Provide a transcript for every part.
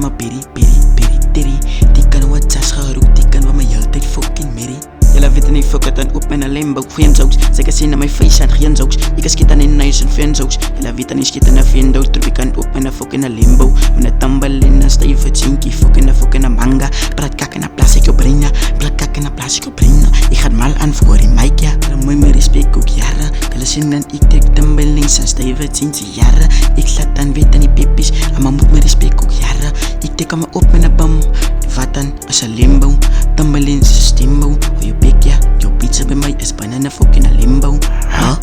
maar peri teri. Die kan wat sas geroek, die kan wat my hele tyd fucking merrie. Julle weet nie fuck het dan op mijn limbo. Geen zoks, sy kan sien na my face en geen zoks. Ek kan skiet aan in nice en fan zoks. Julle weet dan nie skiet in a vendo. Troep ek kan op mijn fucking limbo. Met een tambal in een stijve chinky. Fucking manga. Praat kak en a plaas ek jou brein, ja. Praat kak en a plaas ek jou brein. Ik ga mal aan voor die mic, ja. Dan moet my respect ook jaren. Julle sien dan ek trek tambelings en stijve chinky jaren. Ik laat dan weet aan die pippies. En maar moet my respect ook jaren. Ik trek aan my op met een bam. Wat dan is een limbo. Tambelings is stimbo. Oh je bek, ja. Jouw pizza bij mij is bijna een fucking limbo. Huh?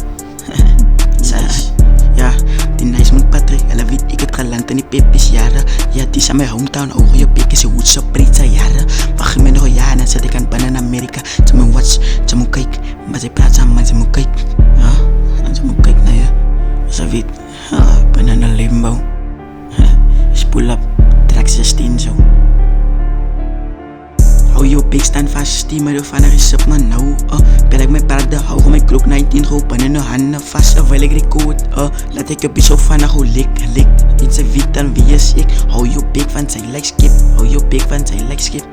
Nice. Ja, die nice moet Patrick. Hulle weet ik het geland in die pippies jaren. Ja, die is aan mijn hometown. Ogen je bek is je hoed zo breed jaren. Wacht je me nog een jaar en dan zet ik aan binnen in Amerika. Ze moet watch, ze moet kijken. Maar ze praat samen, maar ze moet kijken. En ze moet kijken naar je. Ze weet, binnen een limbo. Spoel up, trek 16 zo. Hou jou pik staan vast, steamer jou van er is op man nou. Bel ik mijn paarden, hou gewoon mijn klok 19, gewoon binnen de handen vast. Terwijl ik record, laat ik je bis op van gewoon lik. In zijn wiet dan wie is ik. Hou jou pik van zijn like skip, hou jou pik van zijn like skip.